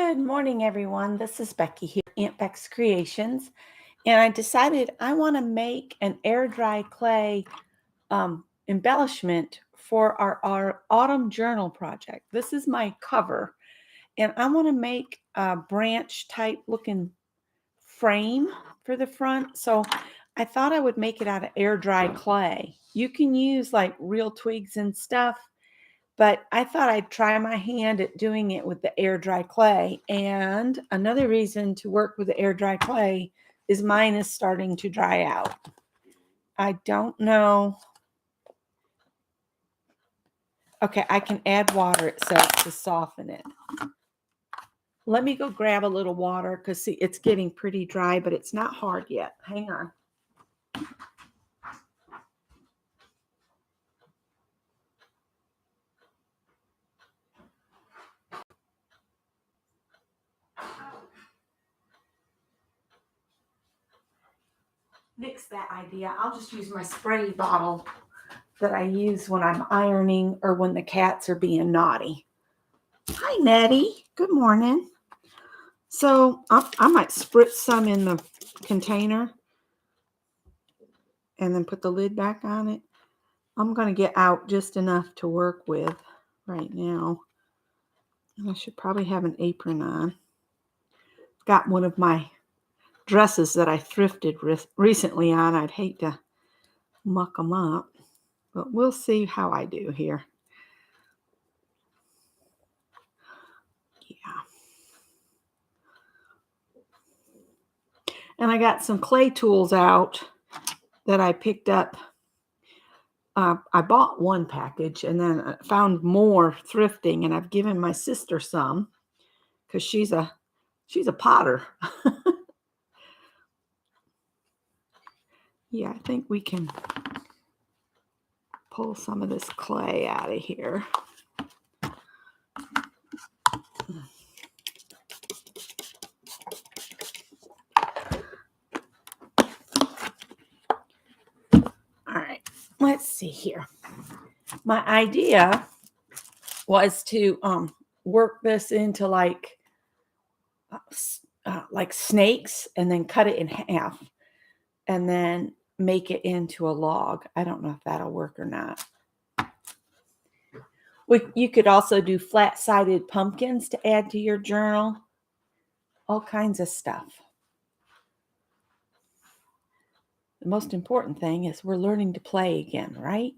Good morning, everyone. This is Becky here, Aunt Beck's Creations, and I decided I want to make an air dry clay embellishment for our autumn journal project. This is my cover, and I want to make a branch type looking frame for the front. So I thought I would make it out of air dry clay. You can use like real twigs and stuff, but I thought I'd try my hand at doing it with the air dry clay. And another reason to work with the air dry clay is mine is starting to dry out. I don't know. Okay, I can add water itself to soften it. Let me go grab a little water because see, it's getting pretty dry, but it's not hard yet. Hang on. Nix that idea. I'll just use my spray bottle that I use when I'm ironing or when the cats are being naughty. Hi, Nettie. Good morning. So I might spritz some in the container and then put the lid back on it. I'm going to get out just enough to work with right now. And I should probably have an apron on. Got one of my dresses that I thrifted recently on. I'd hate to muck them up, but we'll see how I do here. Yeah. And I got some clay tools out that I picked up. I bought one package and then I found more thrifting, and I've given my sister some because she's a potter. Yeah, I think we can pull some of this clay out of here. All right, let's see here. My idea was to work this into like snakes and then cut it in half and then make it into a log. I don't know if that'll work or not. You could also do flat-sided pumpkins to add to your journal. All kinds of stuff. The most important thing is we're learning to play again, right?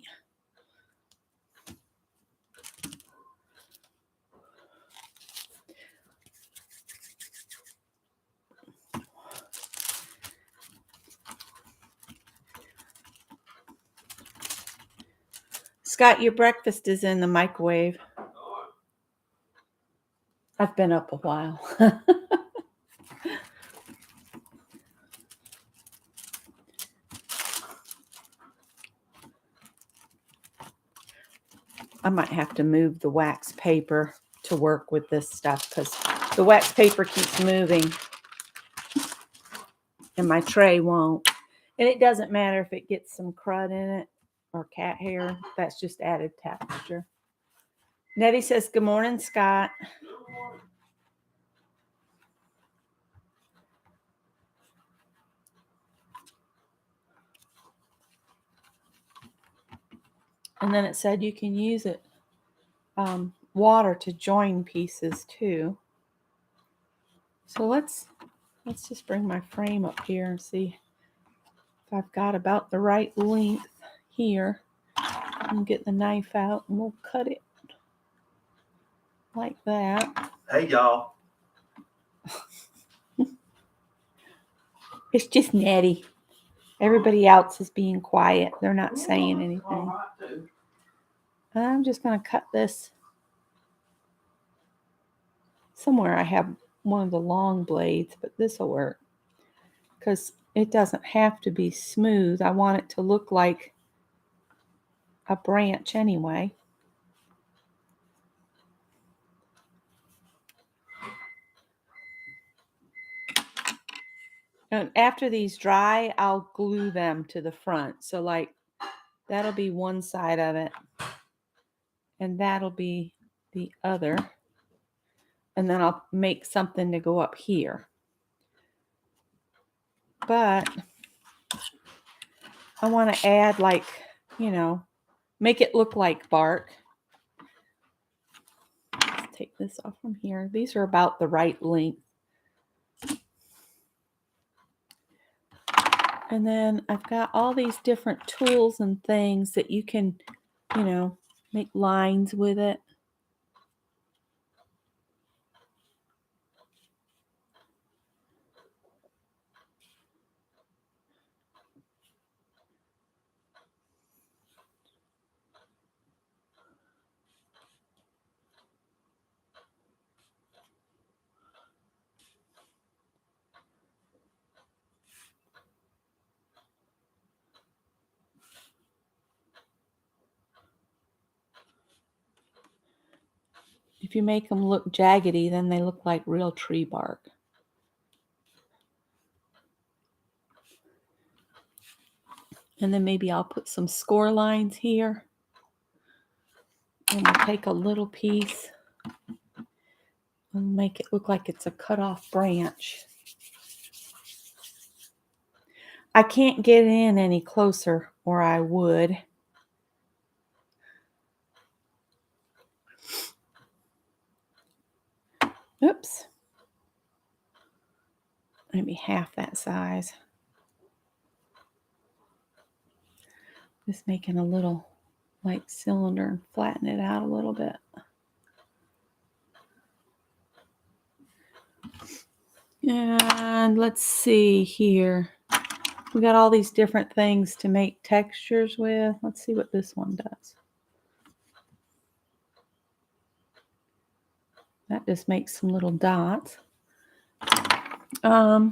Scott, your breakfast is in the microwave. I've been up a while. I might have to move the wax paper to work with this stuff because the wax paper keeps moving and my tray won't. And it doesn't matter if it gets some crud in it or cat hair. That's just added texture. Nettie says, good morning, Scott. Good morning. And then it said you can use it water to join pieces too. So let's just bring my frame up here and see if I've got about the right length here. And get the knife out and we'll cut it like that. Hey, y'all. It's just Nettie. Everybody else is being quiet. They're not saying anything. I'm just going to cut this somewhere. I have one of the long blades, but this will work because it doesn't have to be smooth. I want it to look like a branch anyway. And after these dry, I'll glue them to the front. So like that'll be one side of it and that'll be the other. and then I'll make something to go up here. But I want to add, like, you know, make it look like bark. Let's take this off from here. These are about the right length. And then I've got all these different tools and things that you can, you know, make lines with it. If you make them look jaggedy, then they look like real tree bark. And then maybe I'll put some score lines here. And we'll take a little piece and make it look like it's a cut off branch. I can't get in any closer, or I would. Oops. Maybe half that size. Just making a little like cylinder and flatten it out a little bit. And let's see here. We got all these different things to make textures with. Let's see what this one does. That just makes some little dots. I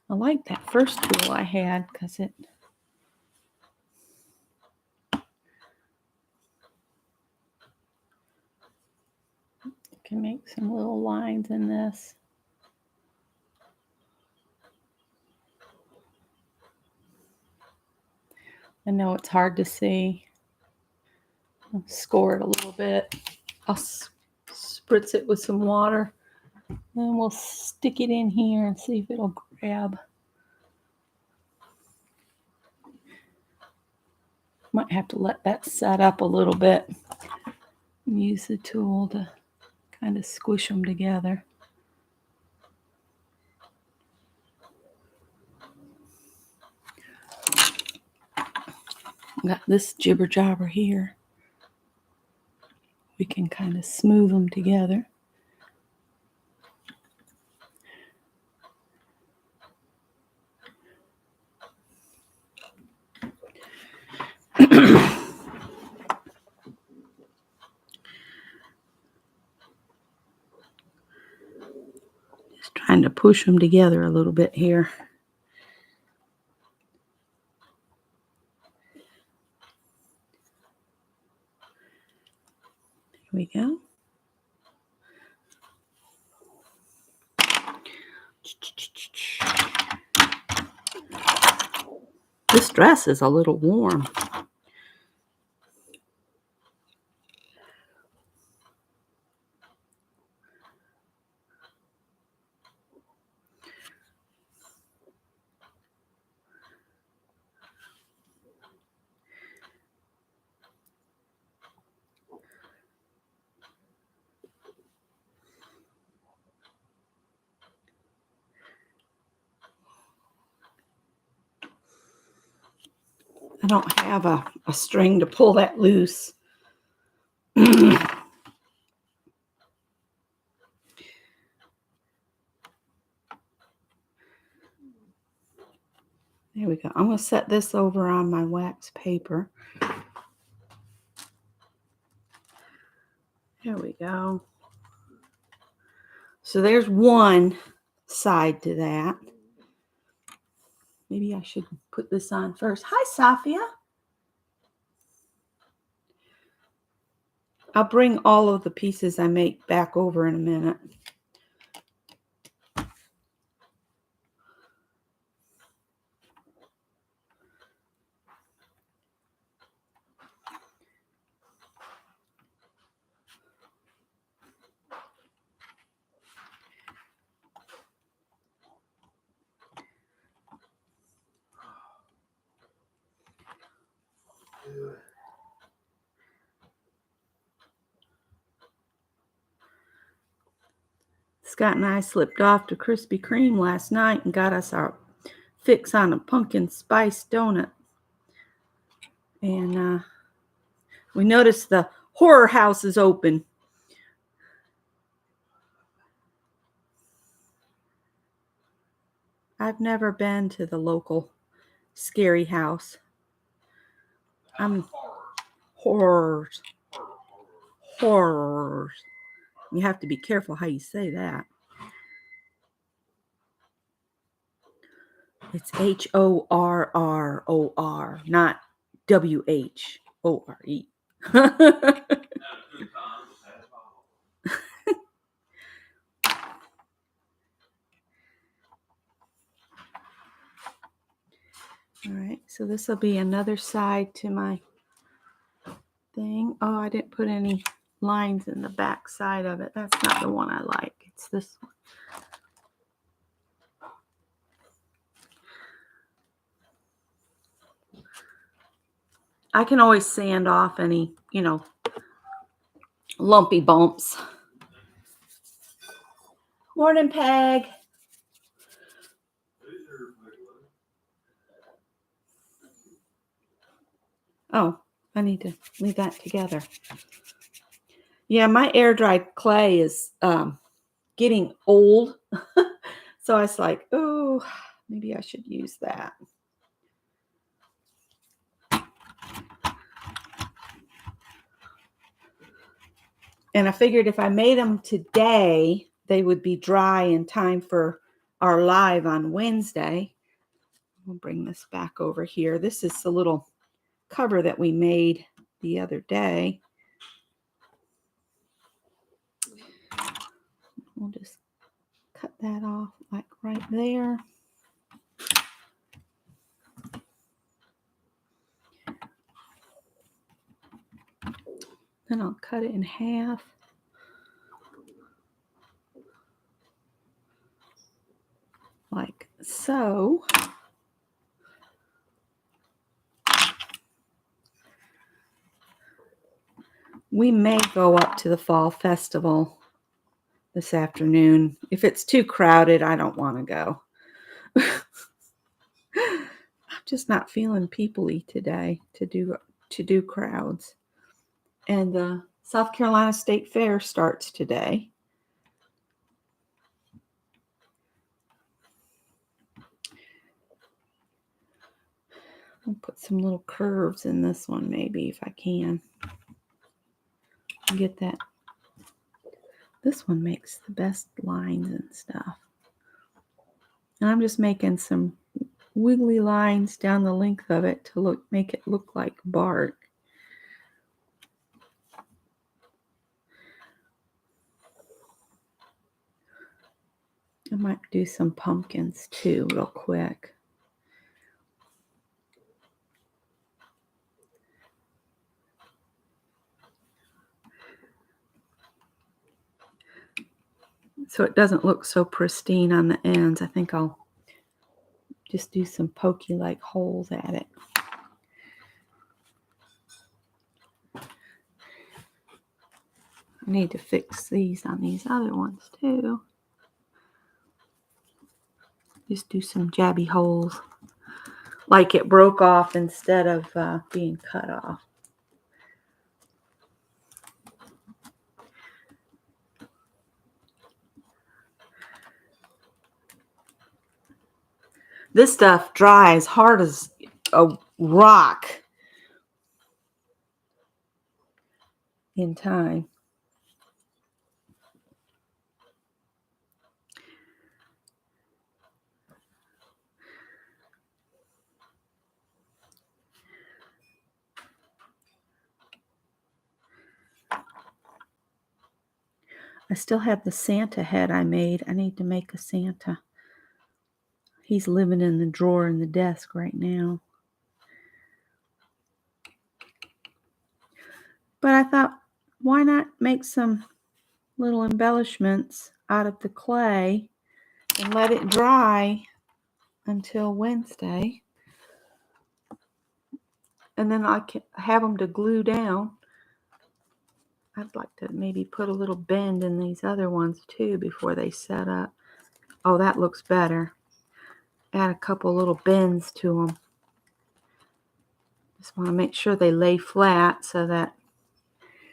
like that first tool I had because it can make some little lines in this. I know it's hard to see. I'll score it a little bit. I'll spritz it with some water. Then we'll stick it in here and see if it'll grab. Might have to let that set up a little bit and use the tool to kind of squish them together. Got this jibber jabber here. We can kind of smooth them together. Just trying to push them together a little bit here. Here we go. This dress is a little warm. I don't have a string to pull that loose. There we go. I'm going to set this over on my wax paper. There we go. So there's one side to that. Maybe I should put this on first. Hi, Safia. I'll bring all of the pieces I make back over in a minute. Scott and I slipped off to Krispy Kreme last night and got us our fix on a pumpkin spice donut. And we noticed the horror house is open. I've never been to the local scary house. Horrors. Horrors. You have to be careful how you say that. It's HORROR, not WHORE. All right, so this will be another side to my thing. Oh, I didn't put any lines in the back side of it. That's not the one I like. It's this one. I can always sand off any, lumpy bumps. Morning, Peg. Oh, I need to leave that together. Yeah, my air dried clay is getting old. So I was like, oh, maybe I should use that. And I figured if I made them today, they would be dry in time for our live on Wednesday. We'll bring this back over here. This is the little cover that we made the other day. We'll just cut that off like right there. Then I'll cut it in half. Like so. We may go up to the fall festival this afternoon. If it's too crowded, I don't want to go. I'm just not feeling people-y today to do crowds. And the South Carolina State Fair starts today. I'll put some little curves in this one maybe if I can. Get that. This one makes the best lines and stuff. And I'm just making some wiggly lines down the length of it to make it look like bark. I might do some pumpkins too real quick. So it doesn't look so pristine on the ends. I think I'll just do some pokey like holes at it. I need to fix these on these other ones too. Just do some jabby holes. Like it broke off instead of being cut off. This stuff dries hard as a rock in time. I still have the Santa head I made. I need to make a Santa. He's living in the drawer in the desk right now. But I thought, why not make some little embellishments out of the clay and let it dry until Wednesday. And then I can have them to glue down. I'd like to maybe put a little bend in these other ones too before they set up. Oh, that looks better. Add a couple little bends to them. Just want to make sure they lay flat so that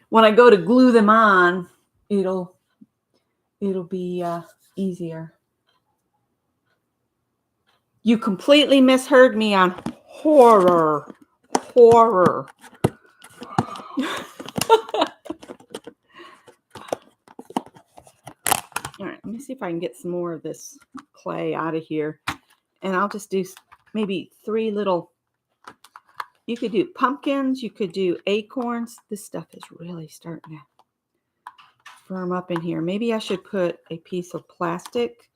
when I go to glue them on, it'll be easier. You completely misheard me on horror. Horror. All right, let me see if I can get some more of this clay out of here. And I'll just do maybe 3 little, you could do pumpkins, you could do acorns. This stuff is really starting to firm up in here. Maybe I should put a piece of plastic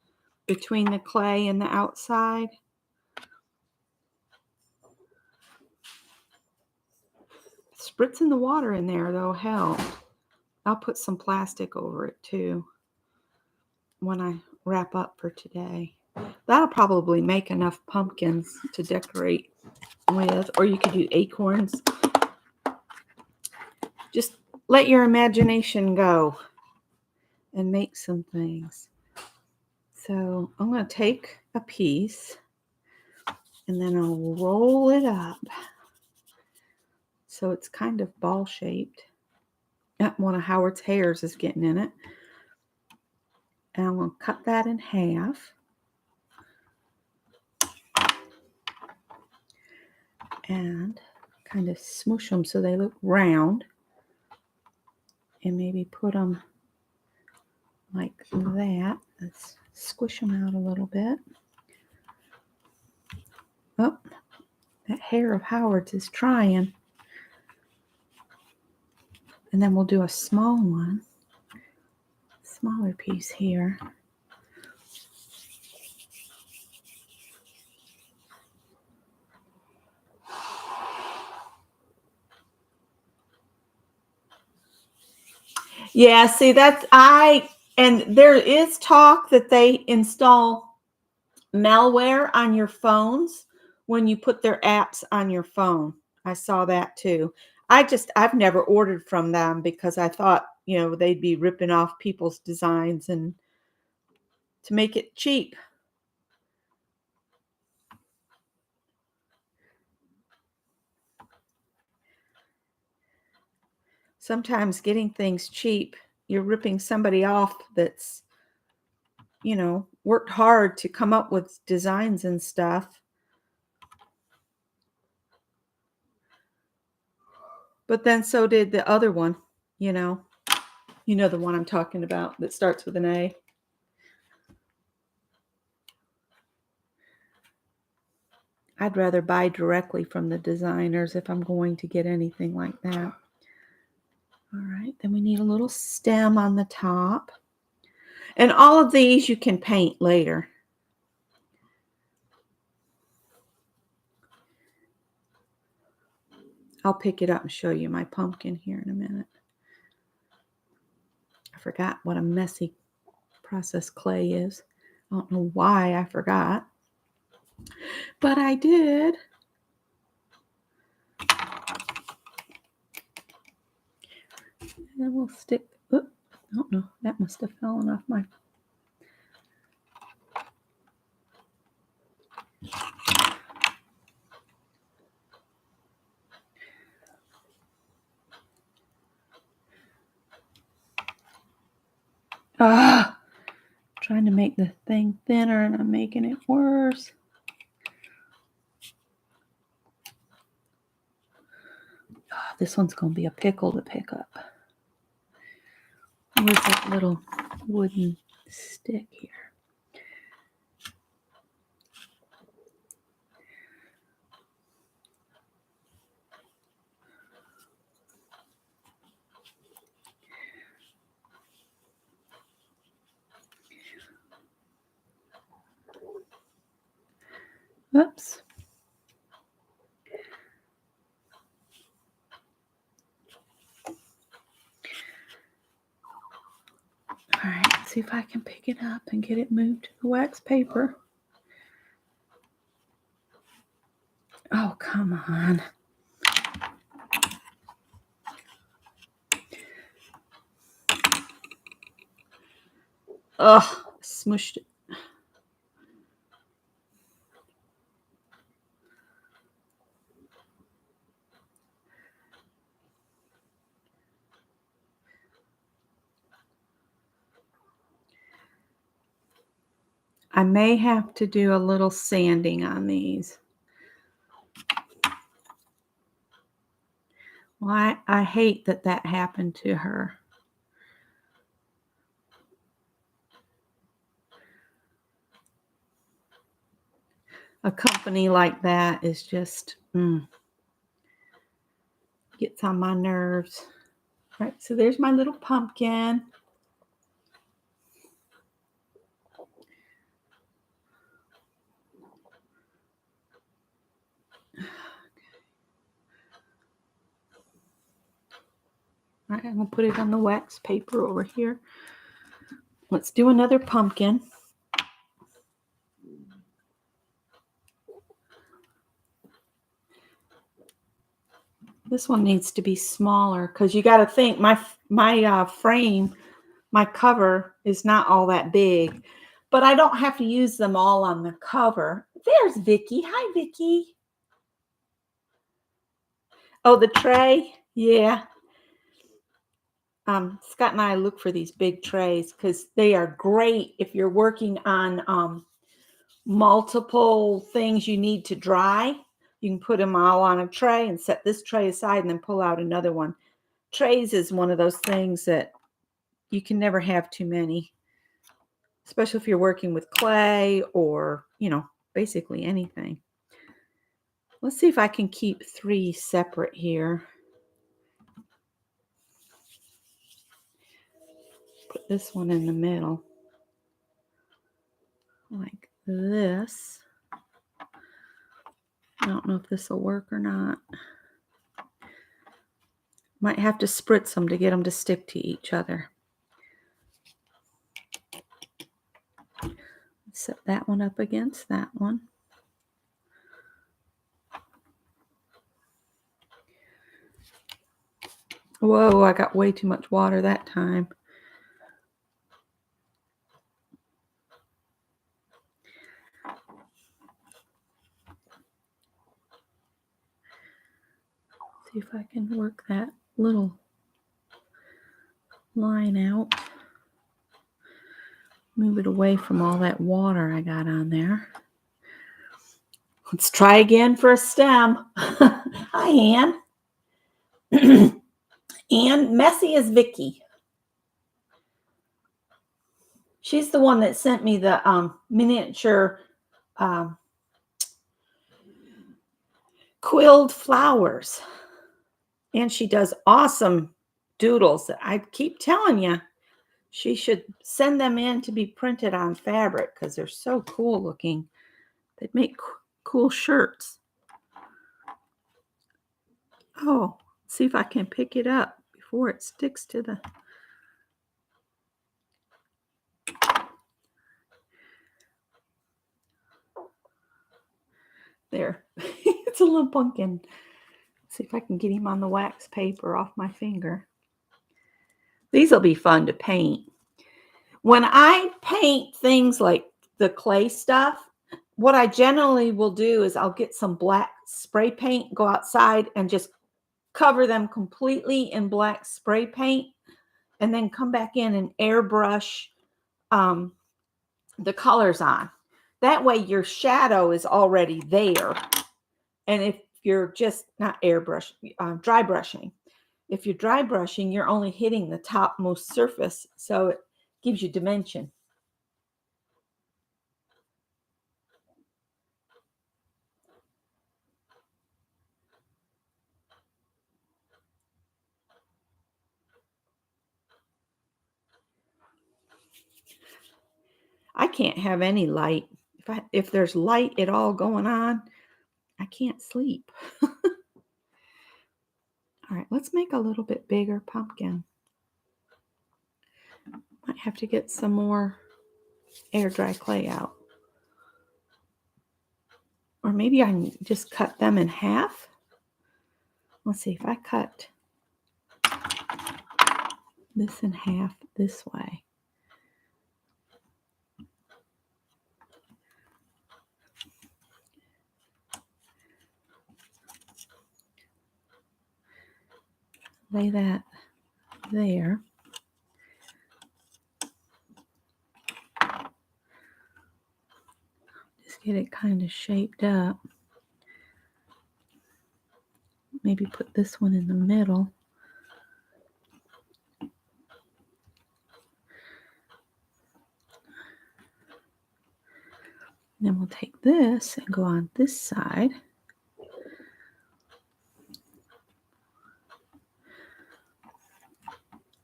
between the clay and the outside. Spritzing the water in there, though, helps. I'll put some plastic over it, too, when I wrap up for today. That'll probably make enough pumpkins to decorate with, or you could do acorns. Just let your imagination go and make some things. So I'm going to take a piece and then I'll roll it up so it's kind of ball shaped. One of Howard's hairs is getting in it. And I'm going to cut that in half. And kind of smoosh them so they look round. And maybe put them like that. Let's squish them out a little bit. Oh, that hair of Howard's is trying. And then we'll do a small one. Smaller piece here. Yeah, see, and there is talk that they install malware on your phones when you put their apps on your phone. I saw that too. I've never ordered from them because I thought, they'd be ripping off people's designs and to make it cheap. Sometimes getting things cheap, you're ripping somebody off that's, worked hard to come up with designs and stuff. But then so did the other one, the one I'm talking about that starts with an A. I'd rather buy directly from the designers if I'm going to get anything like that. All right, then we need a little stem on the top. And all of these you can paint later. I'll pick it up and show you my pumpkin here in a minute. I forgot what a messy processed clay is. I don't know why I forgot, but I did. And we'll stick, I don't know, that must have fallen off my. Trying to make the thing thinner and I'm making it worse. This one's going to be a pickle to pick up. Where's that little wooden stick here? Oops. All right, let's see if I can pick it up and get it moved to the wax paper. Oh, come on. Ugh, smushed it. I may have to do a little sanding on these. Well, I hate that that happened to her. A company like that is just gets on my nerves. All right, so there's my little pumpkin. All right, I'm gonna put it on the wax paper over here. Let's do another pumpkin. This one needs to be smaller because you got to think my frame, my cover is not all that big, but I don't have to use them all on the cover. There's Vicky. Hi, Vicky. Oh, the tray. Yeah. Scott and I look for these big trays because they are great if you're working on multiple things you need to dry. You can put them all on a tray and set this tray aside and then pull out another one. Trays is one of those things that you can never have too many, especially if you're working with clay or, basically anything. Let's see if I can keep 3 separate here. Put this one in the middle like this. I don't know if this will work or not. Might have to spritz them to get them to stick to each other. Set that one up against that one. Whoa, I got way too much water that time. See if I can work that little line out. Move it away from all that water I got on there. Let's try again for a stem. Hi, Ann. Ann, messy as Vicky. She's the one that sent me the miniature quilled flowers. And she does awesome doodles. I keep telling you, she should send them in to be printed on fabric because they're so cool looking. They make cool shirts. Oh, see if I can pick it up before it sticks to the... There. It's a little pumpkin. Let's see if I can get him on the wax paper off my finger. These will be fun to paint. When I paint things like the clay stuff, what I generally will do is I'll get some black spray paint, go outside and just cover them completely in black spray paint, and then come back in and airbrush the colors on. That way your shadow is already there. And if you're just not airbrush, dry brushing. If you're dry brushing, you're only hitting the topmost surface, so it gives you dimension. I can't have any light. If there's light at all going on, I can't sleep. All right, let's make a little bit bigger pumpkin. Might have to get some more air dry clay out. Or maybe I can just cut them in half. Let's see if I cut this in half this way. lay that there. Just get it kind of shaped up. Maybe put this one in the middle. Then we'll take this and go on this side.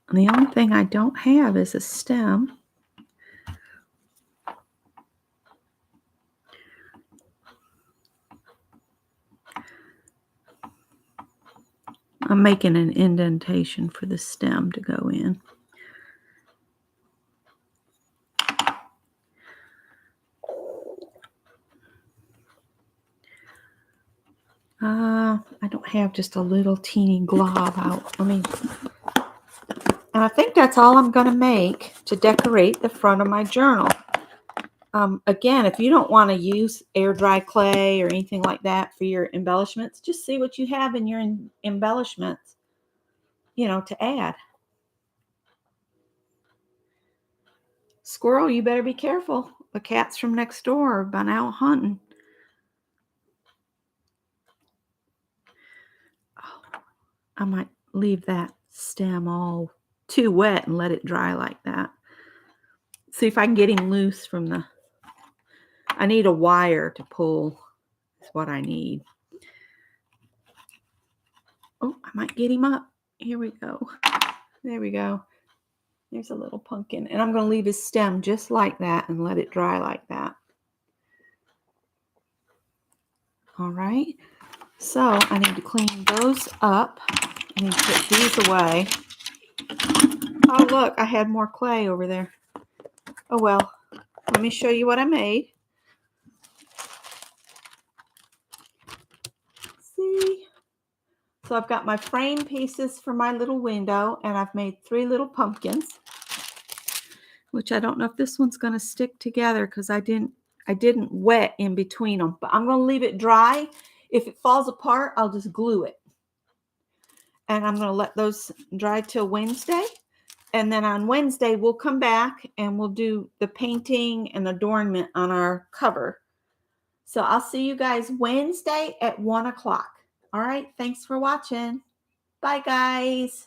And the only thing I don't have is a stem. I'm making an indentation for the stem to go in. I don't have just a little teeny glob out. And I think that's all I'm going to make to decorate the front of my journal. Again, if you don't want to use air dry clay or anything like that for your embellishments, just see what you have in your embellishments, to add. Squirrel, you better be careful. The cats from next door have been out hunting. Oh, I might leave that stem all too wet and let it dry like that. See if I can get him loose from the... I need a wire to pull. Is what I need. Oh, I might get him up. Here we go. There we go. There's a little pumpkin. And I'm going to leave his stem just like that and let it dry like that. All right. So I need to clean those up. I need to put these away. Oh, look, I had more clay over there. Oh, well, let me show you what I made. See? So I've got my frame pieces for my little window, and I've made 3 little pumpkins, which I don't know if this one's going to stick together because I didn't wet in between them, but I'm going to leave it dry. If it falls apart, I'll just glue it. And I'm going to let those dry till Wednesday. And then on Wednesday, we'll come back and we'll do the painting and adornment on our cover. So I'll see you guys Wednesday at 1 o'clock. All right. Thanks for watching. Bye, guys.